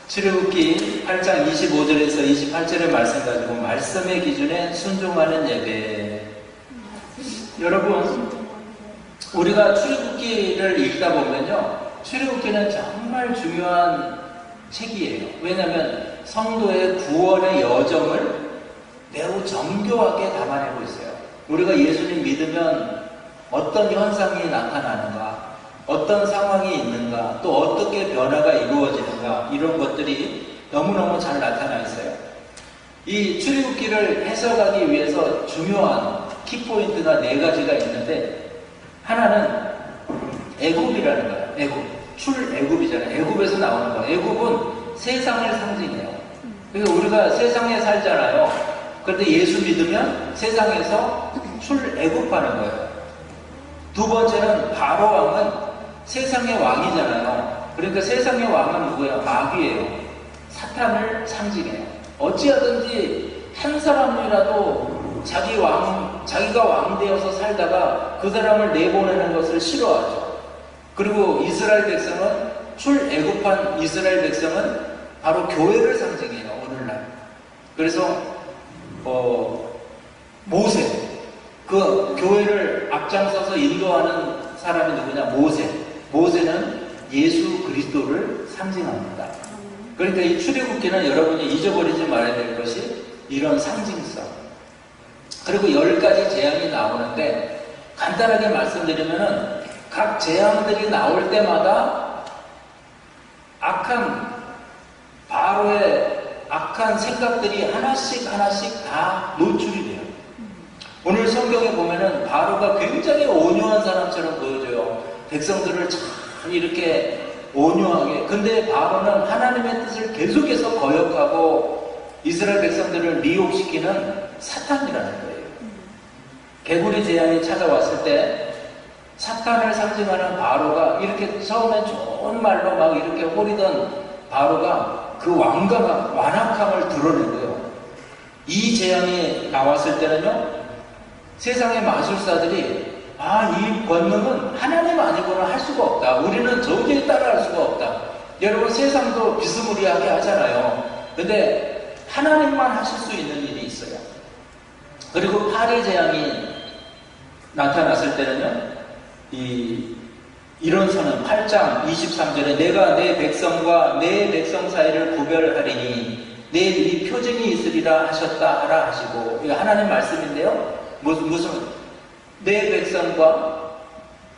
출애굽기 8장 25절에서 28절의 말씀 가지고 말씀의 기준에 순종하는 예배. 여러분, 우리가 출애굽기를 읽다 보면요, 출애굽기는 정말 중요한 책이에요. 왜냐하면 성도의 구원의 여정을 매우 정교하게 담아내고 있어요. 우리가 예수님 믿으면 어떤 현상이 나타나는가, 어떤 상황이 있는가, 또 어떻게 변화가 이루어지는가, 이런 것들이 너무너무 잘 나타나 있어요. 이 출애굽기를 해석하기 위해서 중요한 키포인트가 4가지가 있는데, 하나는 애굽이라는 거예요. 애굽. 출애굽이잖아요. 애굽에서 나오는 거예요. 애굽은 세상을 상징해요. 그러니까 우리가 세상에 살잖아요. 그런데 예수 믿으면 세상에서 출애굽하는 거예요. 두 번째는 바로 왕은 세상의 왕이잖아요. 그러니까 세상의 왕은 누구예요? 마귀예요. 사탄을 상징해요. 어찌하든지 한 사람이라도 자기가 왕 되어서 살다가 그 사람을 내보내는 것을 싫어하죠. 그리고 이스라엘 백성은, 출애굽한 이스라엘 백성은 바로 교회를 상징해요. 오늘날. 그래서 모세, 그 교회를 앞장서서 인도하는 사람이 누구냐? 모세는 예수 그리스도를 상징합니다. 그러니까 이 출애굽기는 여러분이 잊어버리지 말아야 될 것이 이런 상징성. 그리고 10가지 재앙이 나오는데, 간단하게 말씀드리면은 각 재앙들이 나올 때마다 바로의 악한 생각들이 하나씩 다 노출이 돼요. 오늘 성경에 보면은 바로가 굉장히 온유한 사람처럼 보여져요. 백성들을 참 이렇게 온유하게. 근데 바로는 하나님의 뜻을 계속해서 거역하고 이스라엘 백성들을 미혹시키는 사탄이라는 거예요. 개구리 재앙이 찾아왔을 때 사탄을 상징하는 바로가 이렇게 처음에 좋은 말로 막 이렇게 호리던 바로가 그 완악함을 드러낸 거예요. 이 재앙이 나왔을 때는요, 세상의 마술사들이 이 권능은 하나님 아니고는 할 수가 없다. 우리는 도저히 따라할 수가 없다. 여러분, 세상도 비스무리하게 하잖아요. 근데 하나님만 하실 수 있는 일이 있어요. 그리고 파리 재앙이 나타났을 때는요, 이런 선언 8장 23절에 내가 내 백성과 내 백성 사이를 구별하리니 내 입이 표징이 있으리라 하셨다 하라 하시고, 이거 하나님 말씀인데요. 무슨 내 백성과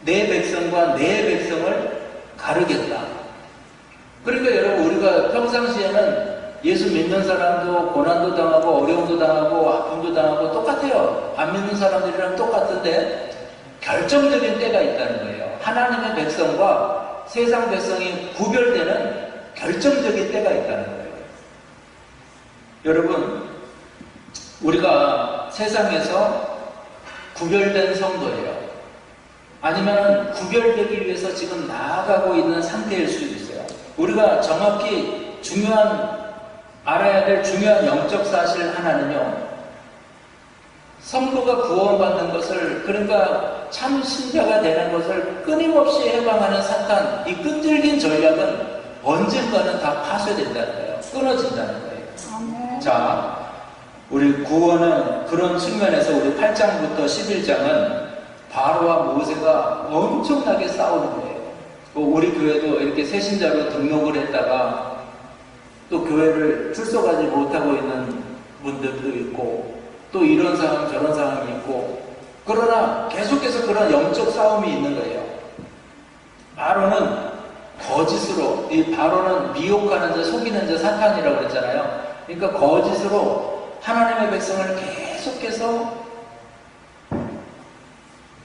내 백성을 가르겠다. 그러니까 여러분, 우리가 평상시에는 예수 믿는 사람도 고난도 당하고 어려움도 당하고 아픔도 당하고 똑같아요. 안 믿는 사람들이랑 똑같은데 결정적인 때가 있다는 거예요. 하나님의 백성과 세상 백성이 구별되는 결정적인 때가 있다는 거예요. 여러분, 우리가 세상에서 구별된 성도예요. 아니면 구별되기 위해서 지금 나아가고 있는 상태일 수도 있어요. 우리가 정확히 알아야 될 중요한 영적 사실 하나는요, 성도가 구원받는 것을, 그러니까 참 신자가 되는 것을 끊임없이 해방하는 사탄, 이 끈질긴 전략은 언젠가는 다 파쇄된다는 거예요. 끊어진다는 거예요. 자, 우리 구원은 그런 측면에서 우리 8장부터 11장은 바로와 모세가 엄청나게 싸우는 거예요. 우리 교회도 이렇게 새신자로 등록을 했다가 또 교회를 출석하지 못하고 있는 분들도 있고, 또 이런 상황 저런 상황이 있고, 그러나 계속해서 그런 영적 싸움이 있는 거예요. 바로는 거짓으로, 이 바로는 미혹하는 자, 속이는 자, 사탄이라고 그랬잖아요. 그러니까 거짓으로 하나님의 백성을 계속해서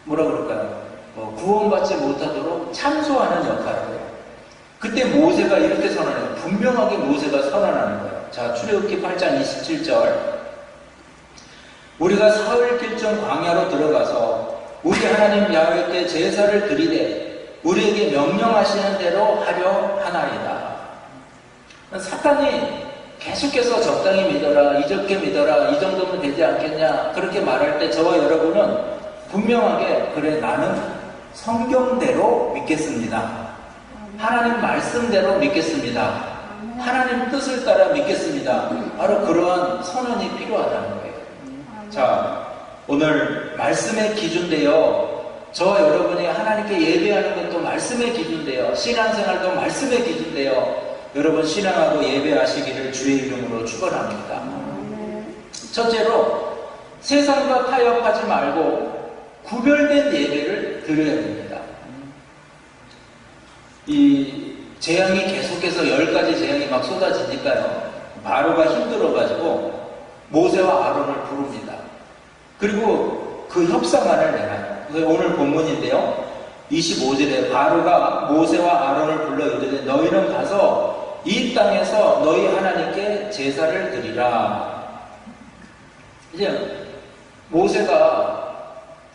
뭐라 그럴까요? 구원받지 못하도록 참소하는 역할을 해요. 그때 모세가 이렇게 선언해요. 분명하게 모세가 선언하는 거예요. 자, 출애굽기 8장 27절. 우리가 사흘 길쯤 광야로 들어가서 우리 하나님 야훼께 제사를 드리되 우리에게 명령하시는 대로 하려 하나이다. 사탄이 계속해서 적당히 믿어라, 이적게 믿어라, 이 정도면 되지 않겠냐, 그렇게 말할 때 저와 여러분은 분명하게, 그래, 나는 성경대로 믿겠습니다. 하나님 말씀대로 믿겠습니다. 하나님 뜻을 따라 믿겠습니다. 바로 그러한 선언이 필요하다는 거예요. 자, 오늘 말씀의 기준되어 저와 여러분이 하나님께 예배하는 것도 말씀의 기준되어 신앙생활도 말씀의 기준되어 여러분 신앙하고 예배하시기를 주의 이름으로 축원합니다. 첫째로 세상과 타협하지 말고 구별된 예배를 드려야 됩니다. 이 재앙이 계속해서 10가지 재앙이 막 쏟아지니까요. 바로가 힘들어가지고 모세와 아론을 부릅니다. 그리고 그 협상안을 내놔요. 그게 오늘 본문인데요. 25절에 바로가 모세와 아론을 불러 이르되 너희는 가서 이 땅에서 너희 하나님께 제사를 드리라. 이제 모세가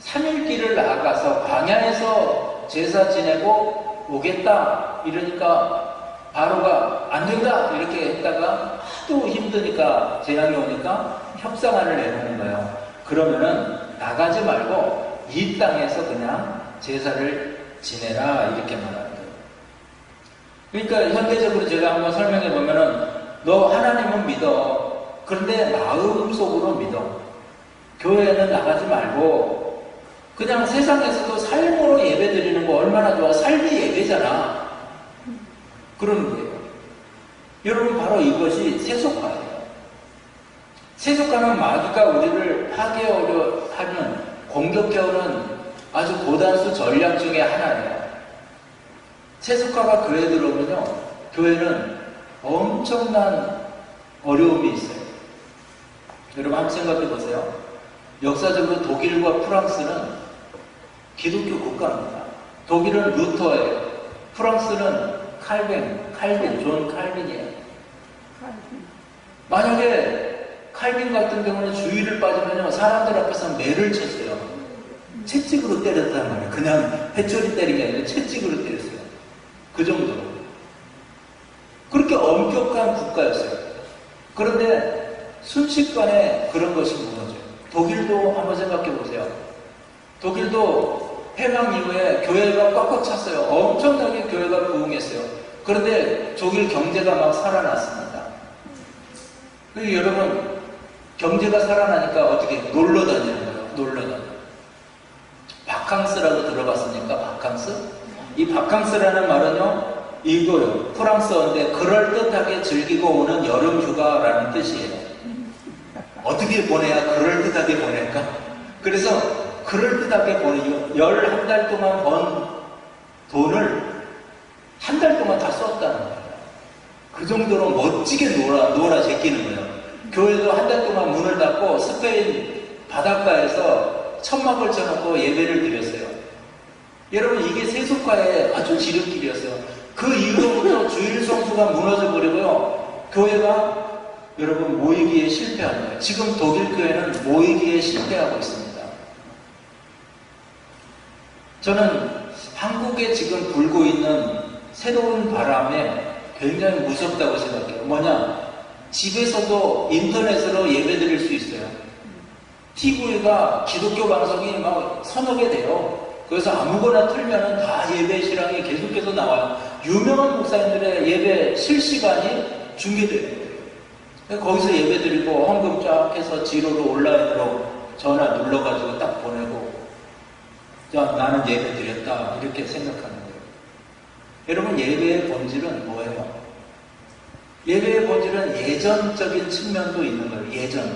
3일 길을 나가서 광야에서 제사 지내고 오겠다 이러니까 바로가 안 된다 이렇게 했다가 하도 힘드니까 재앙이 오니까 협상안을 내놓는 거예요. 그러면은 나가지 말고 이 땅에서 그냥 제사를 지내라 이렇게 말하는 거예요. 그러니까 현대적으로 제가 한번 설명해 보면은 너 하나님은 믿어. 그런데 마음속으로 믿어. 교회는 나가지 말고 그냥 세상에서도 삶으로 예배 드리는 거 얼마나 좋아. 삶이 예배잖아. 그러는 거예요. 여러분 바로 이것이 세속화예요. 세속화는 마귀가 우리를 파괴하려 하는 공격해오는 아주 고단수 전략 중에 하나예요. 세속화가 교회에 들어오면요 교회는 엄청난 어려움이 있어요. 여러분 한번 생각해 보세요. 역사적으로 독일과 프랑스는 기독교 국가입니다. 독일은 루터예요. 프랑스는 존 칼빈이에요. 만약에 칼빈 같은 경우는 주의를 빠지면요 사람들 앞에서 매를 쳤어요. 채찍으로 때렸단 말이에요. 그냥 회초리 때린 게 아니라 채찍으로 때렸어요. 그 정도로. 그렇게 엄격한 국가였어요. 그런데 순식간에 그런 것이 무너져요. 독일도 한번 생각해 보세요. 독일도 해방 이후에 교회가 꽉꽉 찼어요. 엄청나게 교회가 부흥했어요. 그런데 독일 경제가 막 살아났습니다. 그리고 여러분 경제가 살아나니까 어떻게 놀러 다니는 거예요. 놀러 다녀요. 바캉스라고 들어봤습니까? 바캉스? 이 바캉스라는 말은요 이거요. 프랑스어인데 그럴듯하게 즐기고 오는 여름 휴가라는 뜻이에요. 어떻게 보내야 그럴듯하게 보낼까? 그래서 그럴듯하게 보내요. 11달 동안 번 돈을 한 달 동안 다 썼다는 거예요. 그 정도로 멋지게 놀아 제끼는 거예요. 교회도 한 달 동안 문을 닫고 스페인 바닷가에서 천막을 쳐놓고 예배를 드렸어요. 여러분 이게 세속화의 아주 지름길이었어요. 그 이후로부터 주일 성수가 무너져 버리고요. 교회가 여러분 모이기에 실패한 거예요. 지금 독일 교회는 모이기에 실패하고 있습니다. 저는 한국에 지금 불고 있는 새로운 바람에 굉장히 무섭다고 생각해요. 뭐냐? 집에서도 인터넷으로 예배드릴 수 있어요. TV가 기독교 방송이 막 서너 개 돼요. 그래서 아무거나 틀면은 다 예배 실황이 계속해서 나와요. 유명한 목사님들의 예배 실시간이 중계돼요. 거기서 예배 드리고 헌금 쫙 해서 지로로 온라인으로 전화 눌러가지고 딱 보내고 자 나는 예배 드렸다 이렇게 생각하는 거예요. 여러분 예배의 본질은 뭐예요? 예배의 본질은 예전적인 측면도 있는 거예요.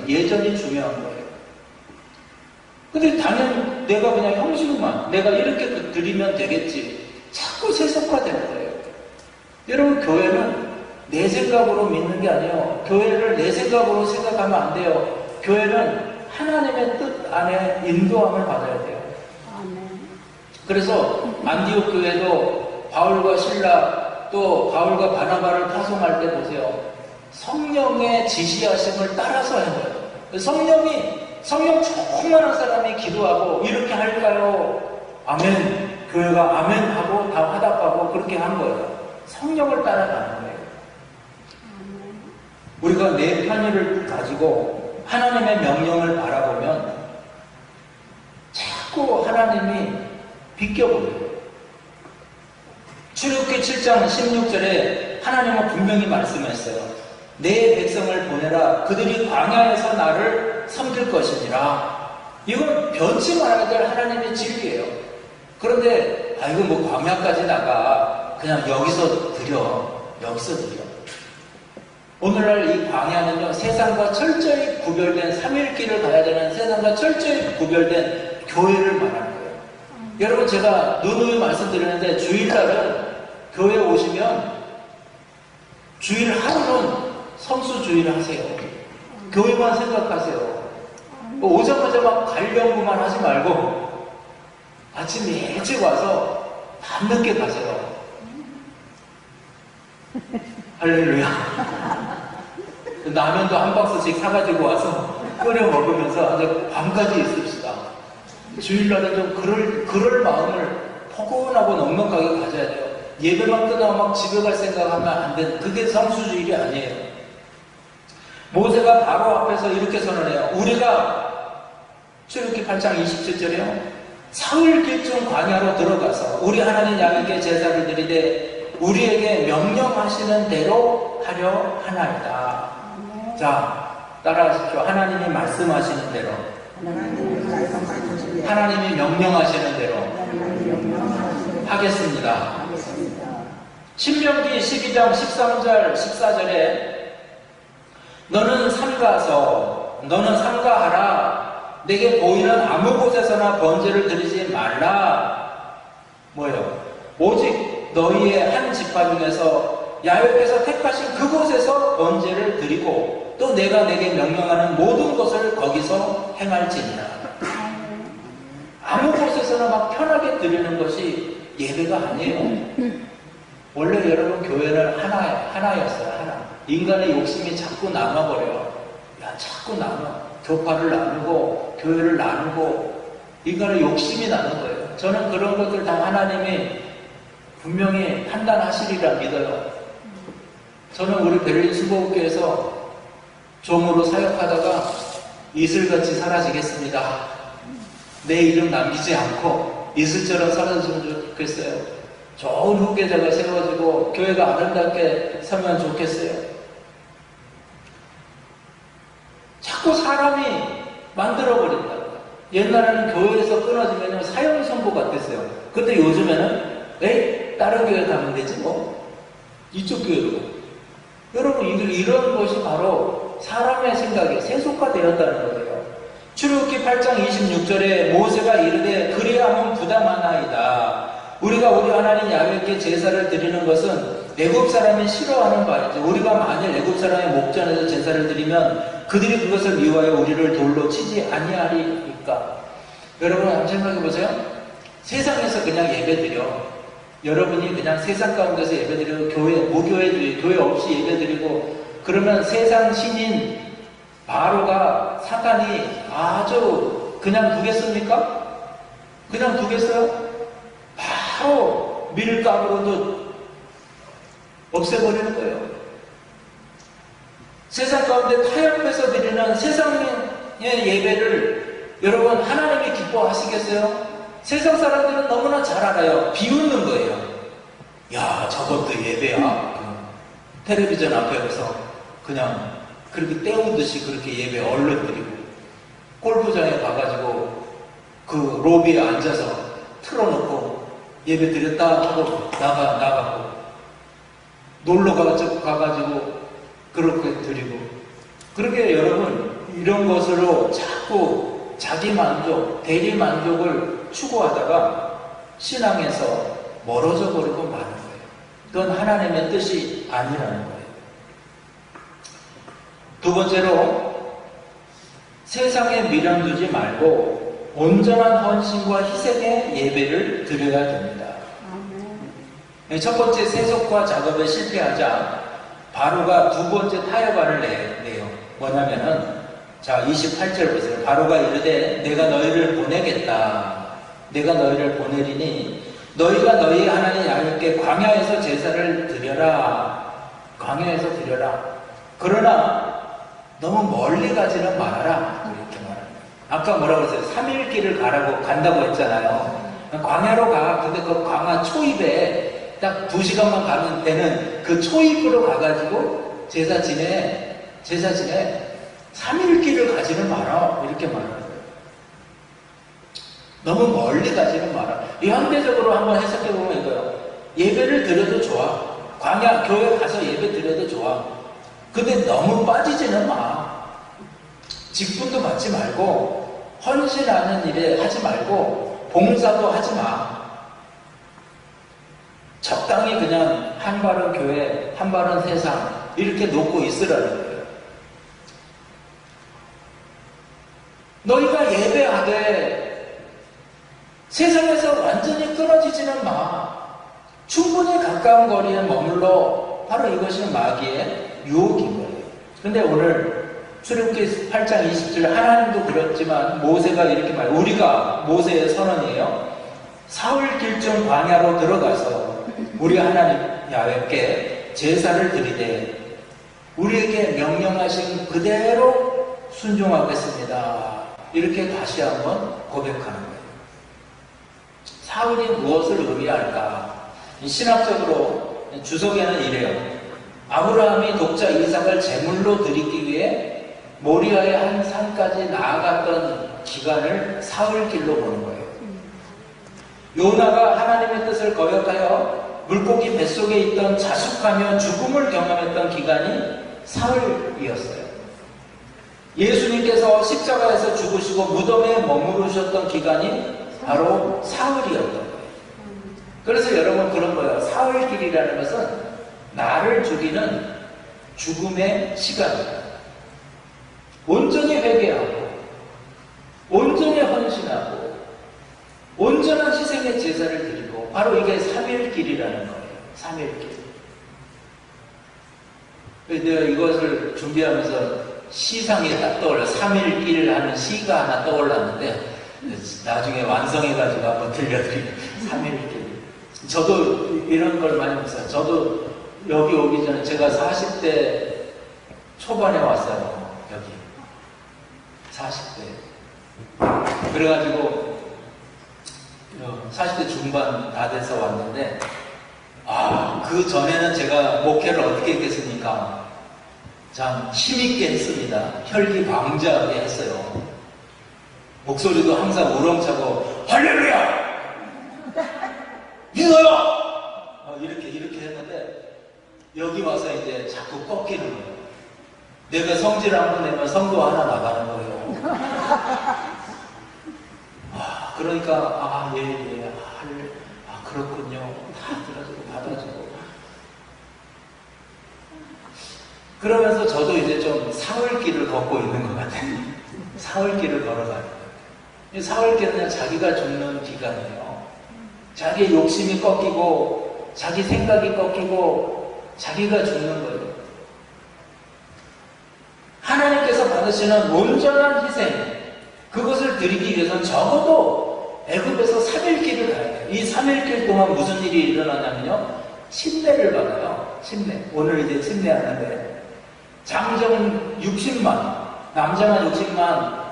예전이 중요한 거예요. 근데 당연히 내가 그냥 형식만 내가 이렇게 드리면 되겠지. 자꾸 세속화되는 거예요. 여러분 교회는 내 생각으로 믿는 게 아니에요. 교회를 내 생각으로 생각하면 안 돼요. 교회는 하나님의 뜻 안에 인도함을 받아야 돼요. 그래서 안디옥 교회도 바울과 실라 또 바울과 바나바를 파송할 때 보세요. 성령의 지시하심을 따라서 한 거예요. 성령 충만한 사람이 기도하고 이렇게 할까요? 아멘. 교회가 아멘 하고 다 화답하고 그렇게 한 거예요. 성령을 따라가는 거예요. 우리가 내 편의를 가지고 하나님의 명령을 바라보면 자꾸 하나님이 비껴버려요. 출애굽기 7장 16절에 하나님은 분명히 말씀했어요. 내 백성을 보내라. 그들이 광야에서 나를 섬길 것이니라. 이건 변치 말아야 될 하나님의 진리예요. 그런데 이거 뭐 광야까지 나가. 그냥 여기서 드려. 오늘날 이 광야는요, 세상과 철저히 구별된 3일길을 가야 되는 세상과 철저히 구별된 교회를 말하는 거예요. 여러분, 제가 누누이 말씀드리는데 주일날은 교회에 오시면 주일 하루는 성수주의를 하세요. 교회만 생각하세요. 오자마자 막 갈병구만 하지 말고 아침에 일찍 와서 밤늦게 가세요. 할렐루야. 라면도 한 박스씩 사가지고 와서 끓여 먹으면서 아주 밤까지 있읍시다. 주일날은 좀 그럴 마음을 포근하고 넉넉하게 가져야 돼요. 예배만 끝나고 막 집에 갈 생각하면 안 되는, 그게 성수주일이 아니에요. 모세가 바로 앞에서 이렇게 선언해요. 우리가 출애굽기 8장 27절에요. 사흘길쯤 광야로 들어가서 우리 하나님 야훼께 제사를 드리되 우리에게 명령하시는 대로 하려 하나이다. 자, 따라하십시오. 하나님이 말씀하시는 대로, 하나님이 명령하시는 대로 하겠습니다. 신명기 12장 13절 14절에 너는 삼가하라. 내게 보이는 아무 곳에서나 번제를 드리지 말라. 뭐예요? 오직 너희의 한 지파 중에서 야훼께서 택하신 그곳에서 번제를 드리고 또 내가 내게 명령하는 모든 것을 거기서 행할지니라. 아무 곳에서나 막 편하게 드리는 것이 예배가 아니에요. 원래 여러분 교회는 하나였어요. 하나. 인간의 욕심이 자꾸 남아버려요. 자꾸 남아. 교파를 나누고 교회를 나누고 인간의 욕심이 나는 거예요. 저는 그런 것들 다 하나님이 분명히 판단하시리라 믿어요. 저는 우리 베를린 수고교회에서 종으로 사역하다가 이슬같이 사라지겠습니다. 내 이름 남기지 않고 이슬처럼 사라졌으면 좋겠어요. 좋은 후계자가 세워지고 교회가 아름답게 서면 좋겠어요. 자꾸 사람이 만들어버린다. 옛날에는 교회에서 끊어지면 사형 선고 같았어요. 근데 요즘에는 다른 교회 가면 되지 뭐. 이쪽 교회로. 여러분, 이런 것이 바로 사람의 생각에 세속화되었다는 거예요. 출애굽기 8장 26절에 모세가 이르되 그리하면 부담하나이다. 우리가 우리 하나님 야훼께 제사를 드리는 것은 애굽 사람이 싫어하는 바이죠. 우리가 만일 애굽 사람의 목전에서 제사를 드리면 그들이 그것을 미워하여 우리를 돌로 치지 아니하리니까. 여러분 한번 생각해 보세요. 세상에서 그냥 예배드려. 여러분이 그냥 세상 가운데서 예배드리고 무교회 교회 없이 예배드리고 그러면 세상 신인 바로가 사탄이 아주 그냥 두겠습니까? 그냥 두겠어요? 바로 밀가루로도 없애버리는 거예요. 세상 가운데 타협해서 드리는 세상의 예배를 여러분 하나님이 기뻐하시겠어요? 세상 사람들은 너무나 잘 알아요. 비웃는 거예요. 야, 저것도 예배야. 텔레비전 앞에서 그냥 그렇게 때우듯이 그렇게 예배 얼른 드리고 골프장에 가가지고 그 로비에 앉아서 틀어놓고 예배 드렸다 하고 나가고 놀러 가가지고 그렇게 드리고 그렇게 여러분 이런 것으로 자꾸 자기 만족, 대리 만족을 추구하다가 신앙에서 멀어져 버리고 마는 거예요. 그건 하나님의 뜻이 아니라는 거예요. 두 번째로 세상에 미련 두지 말고 온전한 헌신과 희생의 예배를 드려야 됩니다. 첫 번째 세속화 작업에 실패하자 바로가 두 번째 타협안을 내요. 뭐냐면은 자 28절 보세요. 바로가 이르되 내가 너희를 보내겠다. 내가 너희를 보내리니 너희가 너희 하나님 야훼께 광야에서 제사를 드려라. 광야에서 드려라. 그러나 너무 멀리 가지는 말아라. 이렇게 말합니다. 아까 뭐라고 했어요? 3일 길을 간다고 했잖아요. 광야로 가. 근데 그 광야 초입에 딱 2시간만 가면 되는 그 초입으로 가가지고 제사 지내 3일길을 가지는 마라. 이렇게 말하는 거예요. 너무 멀리 가지는 마라. 이 현대적으로 한번 해석해보면 이거예요. 예배를 드려도 좋아. 광야 교회 가서 예배 드려도 좋아. 근데 너무 빠지지는 마. 직분도 받지 말고 헌신하는 일에 하지 말고 봉사도 하지 마. 적당히 그냥 한 발은 교회, 한 발은 세상 이렇게 놓고 있으라는 거예요. 너희가 예배하되 세상에서 완전히 끊어지지는 마. 충분히 가까운 거리에 머물러. 바로 이것이 마귀의 유혹인 거예요. 근데 오늘 출애굽기 8장 20절 하나님도 그렇지만 모세가 이렇게 말해요. 우리가 모세의 선언이에요. 사흘 길쯤 광야로 들어가서 우리 하나님 야훼께 제사를 드리되 우리에게 명령하신 그대로 순종하겠습니다. 이렇게 다시 한번 고백하는 거예요. 사흘이 무엇을 의미할까? 신학적으로 주석에는 이래요. 아브라함이 독자 이삭을 제물로 드리기 위해 모리아의 한 산까지 나아갔던 기간을 사흘길로 보는 거예요. 요나가 하나님의 뜻을 거역하여 물고기 뱃속에 있던 자숙하며 죽음을 경험했던 기간이 사흘이었어요. 예수님께서 십자가에서 죽으시고 무덤에 머무르셨던 기간이 바로 사흘이었던 거예요. 그래서 여러분 그런 거예요. 사흘길이라는 것은 나를 죽이는 죽음의 시간이다. 온전히 회개하고 온전히 헌신하고 온전한 희생의 제사를 드리고 바로 이게 3일길이라는 거예요. 3일길. 근데 이것을 준비하면서 시상이 딱 떠올라. 3일길 하는 시가 하나 떠올랐는데 나중에 완성해가지고 한번 들려드릴게요. 3일길. 저도 이런 걸 많이 봤어요. 저도 여기 오기 전에 제가 40대 초반에 왔어요. 여기 40대. 그래가지고 40대 중반 다 돼서 왔는데 그 전에는 제가 목회를 어떻게 했겠습니까? 참 힘있게 했습니다. 혈기방자하게 했어요. 목소리도 항상 우렁차고 할렐루야! 믿어요! 이렇게 했는데 여기 와서 이제 자꾸 꺾이는 거예요. 내가 성질 한번 내면 성도 하나 나가는 거예요. 그러니까 그렇군요. 다 들어주고 받아주고 그러면서 저도 이제 좀 사흘길을 걷고 있는 것 같아요. 사흘길을 걸어가는 거예요. 사흘길은 그냥 자기가 죽는 기간이에요. 자기의 욕심이 꺾이고 자기 생각이 꺾이고 자기가 죽는 거예요. 하나님께서 받으시는 온전한 희생 그것을 드리기 위해서는 적어도 애굽에서 3일길을 가야 돼요. 이 3일길 동안 무슨 일이 일어나냐면요. 침례를 받아요. 침례. 오늘 이제 침례하는데 장정 60만 남자만 60만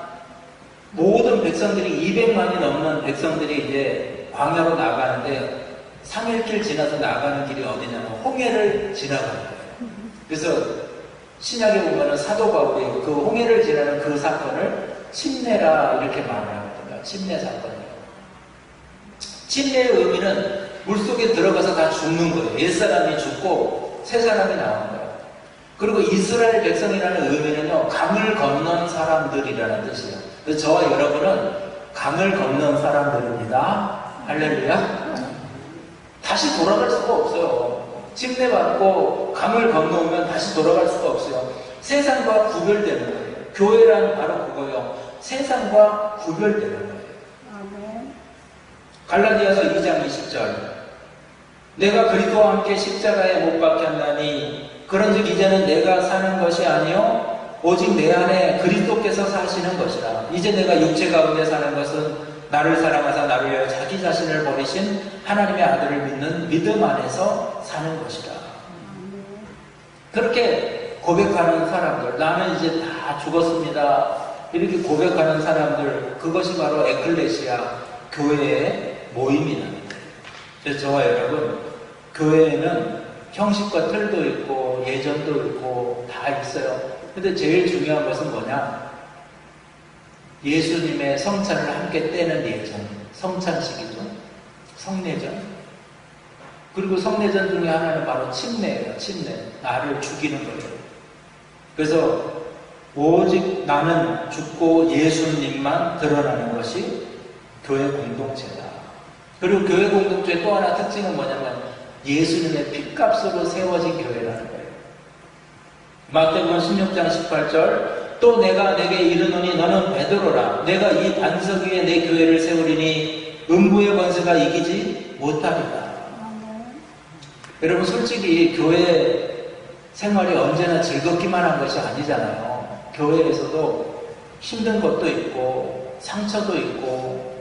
모든 백성들이 200만이 넘는 백성들이 이제 광야로 나가는데 3일길 지나서 나가는 길이 어디냐면 홍해를 지나가는 거예요. 그래서 신약에 보면은 사도 바울이 그 홍해를 지나는 그 사건을 침례라 이렇게 말을 하거든요. 침례 사건이에요. 침례의 의미는 물속에 들어가서 다 죽는 거예요. 옛사람이 죽고 새 사람이 나오는 거예요. 그리고 이스라엘 백성이라는 의미는요. 강을 건넌 사람들이라는 뜻이에요. 그래서 저와 여러분은 강을 건넌 사람들입니다. 할렐루야. 다시 돌아갈 수가 없어요. 침례받고 강을 건너오면 다시 돌아갈 수가 없어요. 세상과 구별되는 거예요. 교회란 바로 그거예요. 세상과 구별되는 거예요. 갈라디아서 2장 20절 내가 그리스도와 함께 십자가에 못 박혔나니 그런즉 이제는 내가 사는 것이 아니요 오직 내 안에 그리스도께서 사시는 것이라. 이제 내가 육체 가운데 사는 것은 나를 사랑하사 나를 위하여 자기 자신을 버리신 하나님의 아들을 믿는 믿음 안에서 사는 것이다. 그렇게 고백하는 사람들, 나는 이제 다 죽었습니다. 이렇게 고백하는 사람들, 그것이 바로 에클레시아, 교회의 모임이라는 거예요. 그래서 저와 여러분, 교회에는 형식과 틀도 있고 예전도 있고 다 있어요. 근데 제일 중요한 것은 뭐냐? 예수님의 성찬을 함께 떼는 예전, 성찬식이죠. 성례전. 그리고 성례전 중에 하나는 바로 침례예요. 침례. 나를 죽이는 거예요. 그래서 오직 나는 죽고 예수님만 드러나는 것이 교회 공동체다. 그리고 교회 공동체의 또 하나 특징은 뭐냐면 예수님의 핏값으로 세워진 교회라는 거예요. 마태복음 16장 18절 또 내가 내게 이르노니 너는 베드로라. 내가 이 반석 위에 내 교회를 세우리니 음부의 권세가 이기지 못하리라. 여러분 솔직히 교회 생활이 언제나 즐겁기만 한 것이 아니잖아요. 교회에서도 힘든 것도 있고 상처도 있고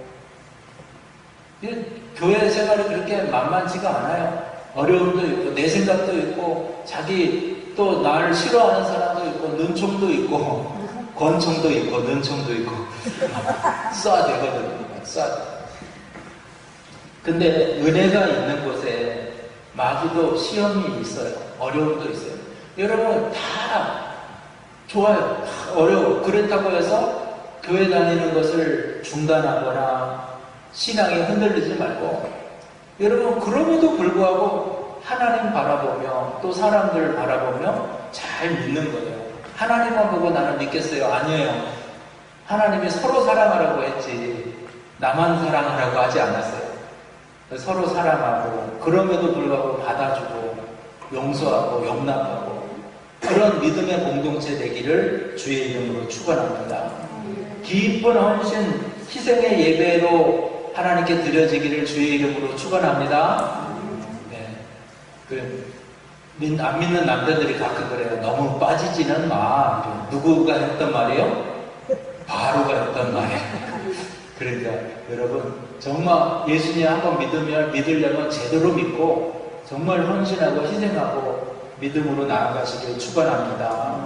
교회 생활이 그렇게 만만치가 않아요. 어려움도 있고 내 생각도 있고 자기 또 나를 싫어하는 사람도 있고 눈총도 있고 권총도 있고 눈총도 있고 쏴야 되거든요. 쏴야. 근데 은혜가 있는 곳에 마귀도 시험이 있어요. 어려움도 있어요. 여러분 다 좋아요. 다 어려워. 그렇다고 해서 교회 다니는 것을 중단하거나 신앙에 흔들리지 말고 여러분 그럼에도 불구하고 하나님 바라보며 또 사람들 바라보며 잘 믿는 거예요. 하나님만 보고 나는 믿겠어요? 아니에요. 하나님이 서로 사랑하라고 했지 나만 사랑하라고 하지 않았어요. 서로 사랑하고 그럼에도 불구하고 받아주고 용서하고 용납하고 그런 믿음의 공동체 되기를 주의 이름으로 축원합니다. 깊은 헌신 희생의 예배로 하나님께 드려지기를 주의 이름으로 축원합니다. 네. 안 믿는 남자들이 가끔 그래요. 너무 빠지지는 마. 누구가 했던 말이에요? 바로가 했던 말이에요. 그러니까 여러분 정말 예수님 한번 믿으려면 제대로 믿고 정말 헌신하고 희생하고 믿음으로 나아가시길 축원합니다.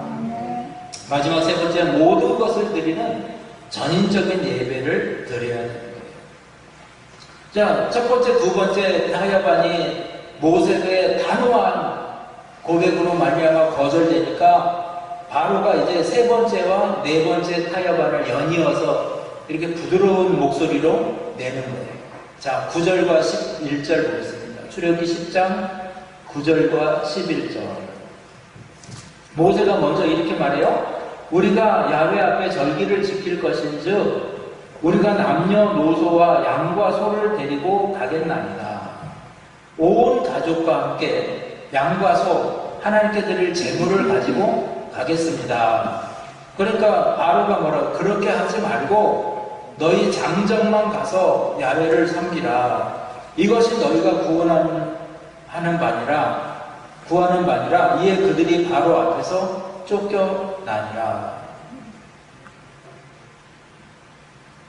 마지막 세 번째 모든 것을 드리는 전인적인 예배를 드려야 됩니다. 자, 첫 번째, 두 번째 타협안이 모세의 단호한 고백으로 말미암아 거절되니까 바로가 이제 세 번째와 네 번째 타협안을 연이어서 이렇게 부드러운 목소리로 내는 거예요. 자, 9절과 11절 보겠습니다. 출애굽기 10장 9절과 11절. 모세가 먼저 이렇게 말해요. 우리가 야훼 앞에 절기를 지킬 것인즉 우리가 남녀노소와 양과 소를 데리고 가겠나이다. 온 가족과 함께 양과 소 하나님께 드릴 제물을 가지고 가겠습니다. 그러니까 바로가 뭐라고 그렇게 하지 말고 너희 장정만 가서 야훼를 섬기라. 이것이 너희가 구하는 바니라. 이에 그들이 바로 앞에서 쫓겨나니라.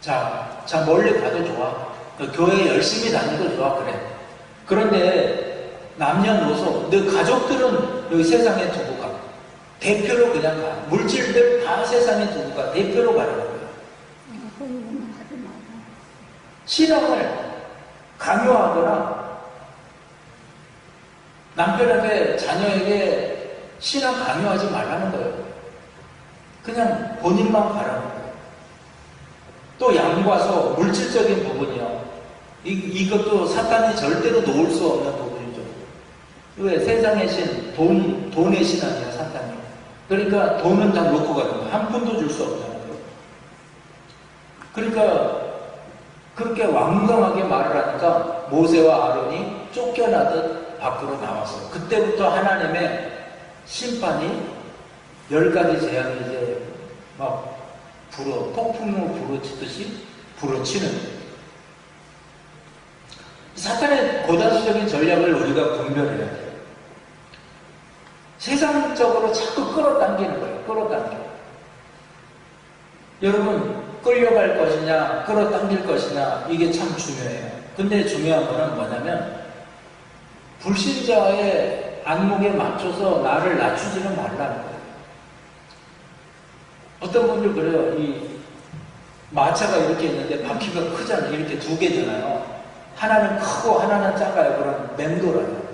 자 멀리 가도 좋아. 교회 열심히 다니도 좋아. 그래. 그런데 남녀노소 너 가족들은 여기 세상에 두고 가. 대표로 그냥 가. 물질들 다 세상에 두고 가. 대표로 가는 거예요. 신앙을 강요하거나 남편에게 자녀에게 신앙 강요하지 말라는 거예요. 그냥 본인만 가라는 거예요. 또 양과 소 물질적인 부분이요. 이것도 사탄이 절대로 놓을 수 없는 부분이죠. 왜? 세상의 신, 돈의 신 아니야, 사탄이. 그러니까 돈은 다 놓고 가는 거야. 한 푼도 줄 수 없잖아요. 그러니까 그렇게 완강하게 말을 하니까 모세와 아론이 쫓겨나듯 밖으로 나와서 그때부터 하나님의 심판이 10가지 재앙이 이제 막 폭풍으로 불어치듯이 불어치는 거예요. 사탄의 고단수적인 전략을 우리가 분별해야 돼요. 세상적으로 자꾸 끌어당기는 거예요. 끌어당겨. 여러분 끌려갈 것이냐 끌어당길 것이냐 이게 참 중요해요. 근데 중요한 거는 뭐냐면 불신자의 안목에 맞춰서 나를 낮추지는 말라는 거예요. 어떤 분들 그래요. 이 마차가 이렇게 있는데 바퀴가 크잖아요. 이렇게 두 개잖아요. 하나는 크고 하나는 작아요. 그럼 맴돌아요.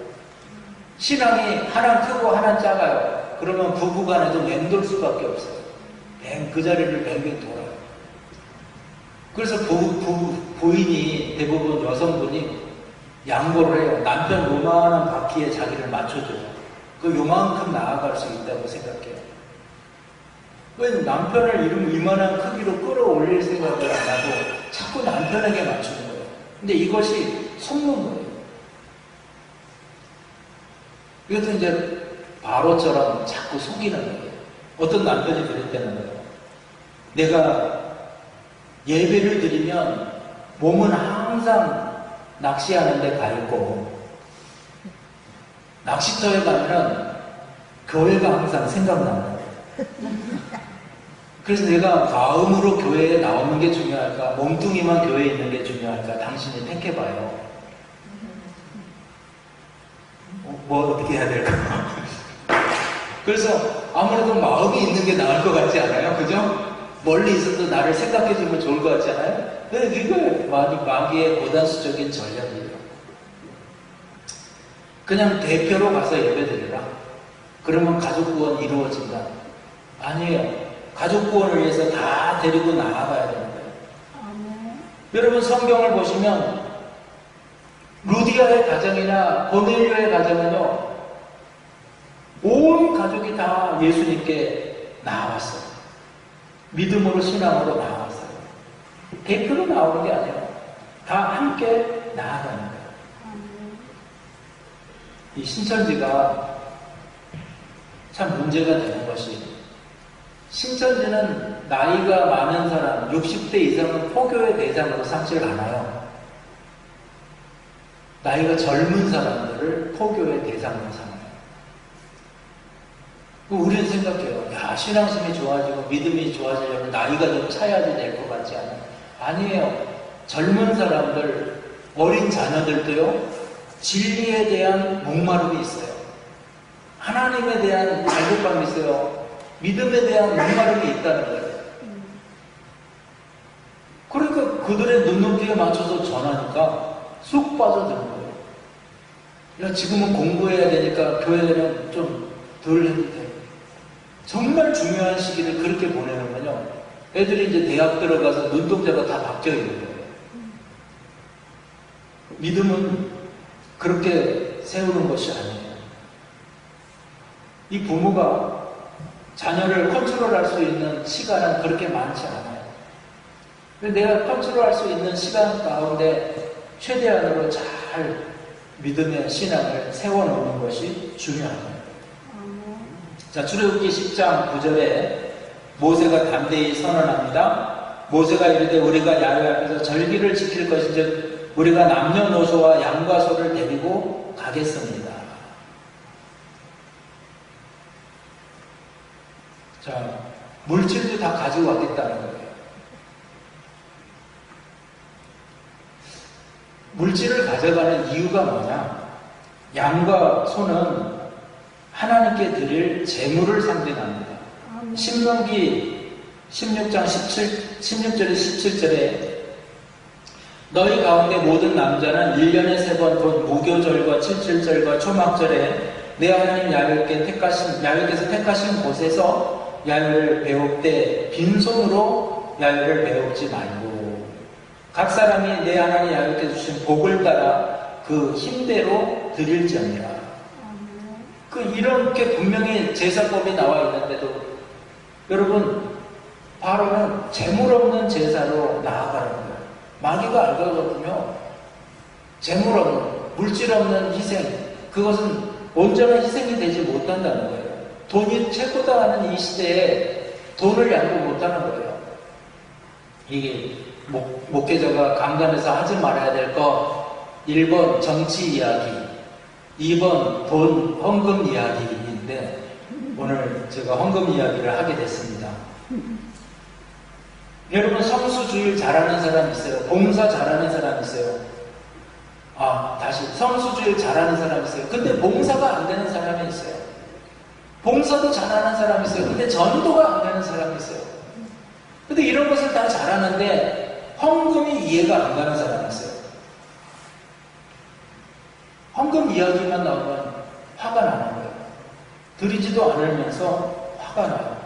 신앙이 하나 크고 하나 작아요. 그러면 부부간에도 맴돌 수밖에 없어요. 그 자리를 뱅뱅 돌아요. 그래서 부인이 대부분 여성분이 양보를 해요. 남편 요만한 바퀴에 자기를 맞춰줘요. 그 요만큼 나아갈 수 있다고 생각해요. 왜 남편을 이만한 크기로 끌어올릴 생각을 안 하고 자꾸 남편에게 맞추는 거예요. 근데 이것이 속는 거예요. 이것도 이제 바로처럼 자꾸 속이는 거예요. 어떤 남편이 그랬다는 거예요. 내가 예배를 드리면 몸은 항상 낚시하는 데 가 있고 낚시터에 가면 교회가 항상 생각나는 거예요. 그래서 내가 마음으로 교회에 나오는 게 중요할까? 몸뚱이만 교회에 있는 게 중요할까? 당신이 택해봐요. 뭐 어떻게 해야 될까? 그래서 아무래도 마음이 있는 게 나을 것 같지 않아요? 그죠? 멀리 있어도 나를 생각해주면 좋을 것 같지 않아요? 근데 이거 마귀의 고단수적인 전략이에요. 그냥 대표로 가서 예배드리라. 그러면 가족 구원 이루어진다. 아니에요. 가족 구원을 위해서 다 데리고 나가봐야 되는 거예요. 여러분 성경을 보시면 루디아의 가정이나 고넬료의 가정은요, 온 가족이 다 예수님께 나왔어요. 믿음으로 신앙으로 나왔어요. 대표로 나오는 게 아니에요. 다 함께 나아가는 거예요. 이 신천지가 참 문제가 되는 것이, 신천지는 나이가 많은 사람, 60대 이상은 포교의 대상으로 삼지를 않아요. 나이가 젊은 사람들을 포교의 대상으로 삼아요. 우리는 생각해요. 야, 신앙심이 좋아지고 믿음이 좋아지려면 나이가 좀 차야지 될 것 같지 않아요? 아니에요. 젊은 사람들, 어린 자녀들도요, 진리에 대한 목마름이 있어요. 하나님에 대한 갈급함이 있어요. 믿음에 대한 목마름이 있다는 거예요. 그러니까 그들의 눈높이에 맞춰서 전하니까 쑥 빠져드는 거예요. 야, 지금은 공부해야 되니까 교회는 좀 덜 해도 돼. 정말 중요한 시기를 그렇게 보내는군요. 애들이 이제 대학 들어가서 눈동자가 다 바뀌어 있는 거예요. 믿음은 그렇게 세우는 것이 아니에요. 이 부모가 자녀를 컨트롤할 수 있는 시간은 그렇게 많지 않아요. 내가 컨트롤할 수 있는 시간 가운데 최대한으로 잘 믿음의 신앙을 세워놓는 것이 중요합니다. 자, 출애굽기 10장 9절에 모세가 담대히 선언합니다. 모세가 이르되 우리가 야훼 앞에서 절기를 지킬 것인즉 우리가 남녀노소와 양과 소를 데리고 가겠습니다. 자, 물질도 다 가지고 왔겠다는 거예요. 물질을 가져가는 이유가 뭐냐? 양과 소는 하나님께 드릴 재물을 상징합니다. 신명기 16장 16절에 17절에 너희 가운데 모든 남자는 1년에 3번 곧 무교절과 칠칠절과 초막절에 내 하나님 야훼께서 택하신 곳에서 야훼를 배웁되 빈손으로 야훼를 배웁지 말고 각 사람이 내 하나님 야훼께 주신 복을 따라 그 힘대로 드릴지어니라. 이렇게 분명히 제사법이 나와 있는데도 여러분, 바로는 재물 없는 제사로 나아가는 거예요. 마귀가 알거든요. 재물 없는, 물질 없는 희생, 그것은 온전한 희생이 되지 못한다는 거예요. 돈이 최고다 하는 이 시대에 돈을 양보 못하는 거예요. 이게 목회자가 강단에서 하지 말아야 될 거, 1번 정치 이야기, 2번 돈, 헌금 이야기인데 오늘 제가 헌금 이야기를 하게 됐습니다. 여러분, 성수주일 잘하는 사람 있어요. 봉사 잘하는 사람 있어요. 성수주일 잘하는 사람 있어요. 근데 봉사가 안 되는 사람이 있어요. 봉사도 잘하는 사람이 있어요. 근데 전도가 안 되는 사람이 있어요. 근데 이런 것을 다 잘하는데 헌금이 이해가 안 가는 사람이 있어요. 헌금 이야기만 나오면 화가 나는 거예요. 드리지도 않으면서 화가 나요.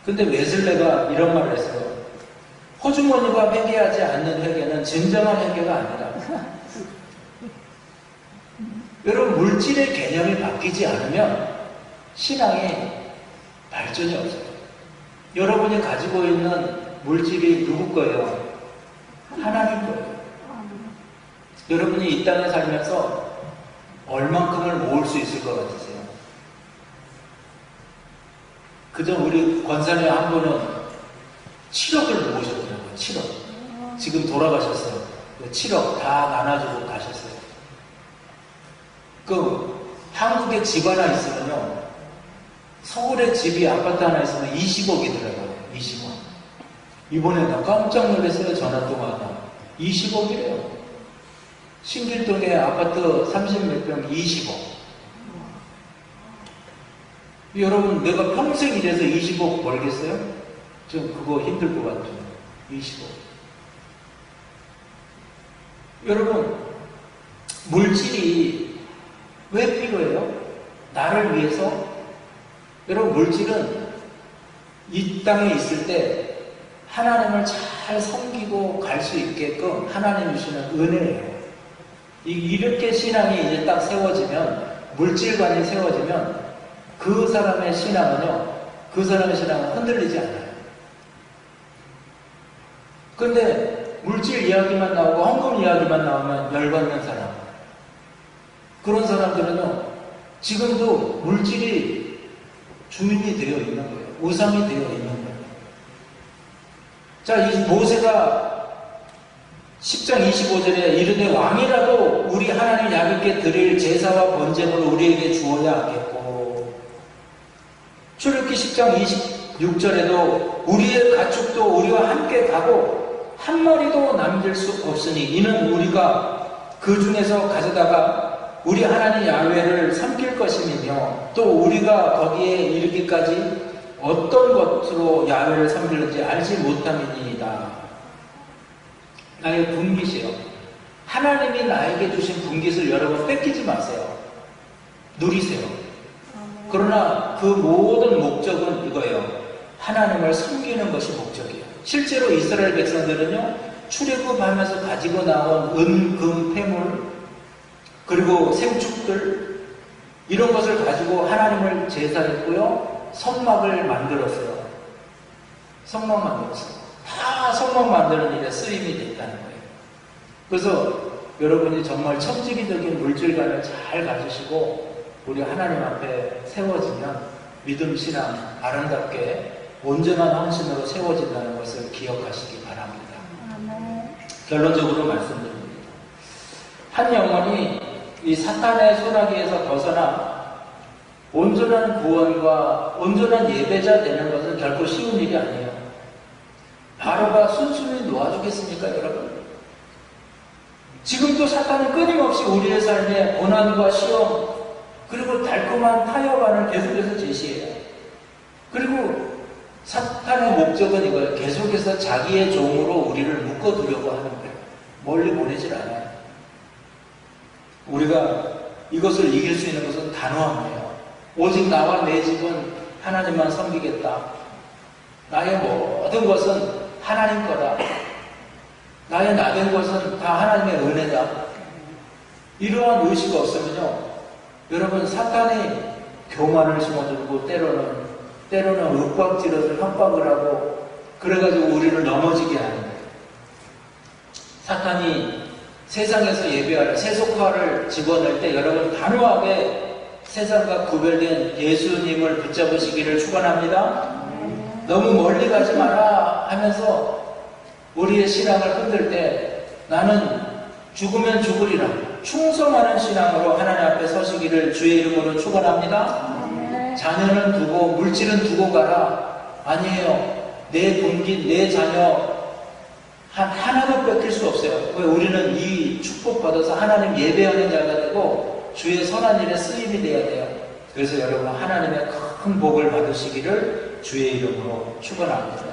근데 웨슬레가 이런 말을 했어요. 호주머니가 회개하지 않는 회개는 진정한 회개가 아니다. 여러분, 물질의 개념이 바뀌지 않으면 신앙이 발전이 없어요. 여러분이 가지고 있는 물질이 누구 거예요? 하나님 거예요. 여러분이 이 땅에 살면서 얼만큼을 모을 수 있을 것 같으세요? 그저 우리 권사님 한 분은 7억을 모으셨더라고요. 7억. 지금 돌아가셨어요. 7억 다 나눠주고 가셨어요. 한국에 집 하나 있으면요, 서울에 집이 아파트 하나 있으면 20억이더라고요. 20억. 이번에 나 깜짝 놀랐어요. 전화 통화하다. 20억이래요. 신길동에 아파트 30몇 평 20억. 여러분, 내가 평생 일해서 20억 벌겠어요? 좀 그거 힘들 것 같아요. 20억. 여러분, 물질이 왜 필요해요? 나를 위해서? 여러분, 물질은 이 땅에 있을 때 하나님을 잘 섬기고 갈 수 있게끔 하나님이 주시는 은혜예요. 이렇게 신앙이 이제 딱 세워지면, 물질관이 세워지면 그 사람의 신앙은요, 그 사람의 신앙은 흔들리지 않아요. 근데 물질 이야기만 나오고 헌금 이야기만 나오면 열받는 사람, 그런 사람들은요, 지금도 물질이 주인이 되어 있는 거예요. 우상이 되어 있는 거예요. 자, 이 모세가 10장 25절에 이르되 왕이라도 우리 하나님 야곱께 드릴 제사와 번제물을 우리에게 주어야 하겠고, 출애굽기 10장 26절에도 우리의 가축도 우리와 함께 가고 한 마리도 남길 수 없으니 이는 우리가 그 중에서 가져다가 우리 하나님 야훼를 섬길 것임이며, 또 우리가 거기에 이르기까지 어떤 것으로 야훼를 섬기는지 알지 못함이니이다. 나의 분깃이요. 하나님이 나에게 주신 분깃을 여러분 뺏기지 마세요. 누리세요. 그러나 그 모든 목적은 이거예요. 하나님을 섬기는 것이 목적이에요. 실제로 이스라엘 백성들은요, 출애굽하면서 가지고 나온 은, 금, 폐물, 그리고 생축들, 이런 것을 가지고 하나님을 제사했고요, 성막을 만들었어요. 성막 만들었어요. 다 성막 만드는 일에 쓰임이 됐다는 거예요. 그래서 여러분이 정말 천지기적인 물질관을 잘 가지시고 우리 하나님 앞에 세워지면 믿음 신앙 아름답게 온전한 헌신으로 세워진다는 것을 기억하시기 바랍니다. 결론적으로 말씀드립니다. 한 영혼이 이 사탄의 소나기에서 벗어나 온전한 구원과 온전한 예배자 되는 것은 결코 쉬운 일이 아니에요. 바로가 순순히 놓아주겠습니까, 여러분? 지금도 사탄은 끊임없이 우리의 삶에 고난과 시험, 그리고 달콤한 타협안을 계속해서 제시해요. 그리고 사탄의 목적은 이거예요. 계속해서 자기의 종으로 우리를 묶어두려고 하는 거예요. 멀리 보내질 않아요. 우리가 이것을 이길 수 있는 것은 단호함이에요. 오직 나와 내 집은 하나님만 섬기겠다. 나의 모든 것은 하나님 거다. 나의 나된 것은 다 하나님의 은혜다. 이러한 의식이 없으면요, 여러분, 사탄이 교만을 심어주고 때로는 윽박지르서 협박을 하고 그래가지고 우리를 넘어지게 하는 거예요. 사탄이 세상에서 예배할 세속화를 집어넣을 때 여러분 단호하게 세상과 구별된 예수님을 붙잡으시기를 축원합니다. 너무 멀리 가지 마라 하면서 우리의 신앙을 흔들 때 나는 죽으면 죽으리라 충성하는 신앙으로 하나님 앞에 서시기를 주의 이름으로 축원합니다. 자녀는 두고 물질은 두고 가라. 아니에요. 내 분깃, 내 자녀 하나도 뺏길 수 없어요. 왜? 우리는 이 축복 받아서 하나님 예배하는 자가 되고 주의 선한 일에 쓰임이 돼야 돼요. 그래서 여러분 하나님의 큰 복을 받으시기를 주의 이름으로 축원합니다.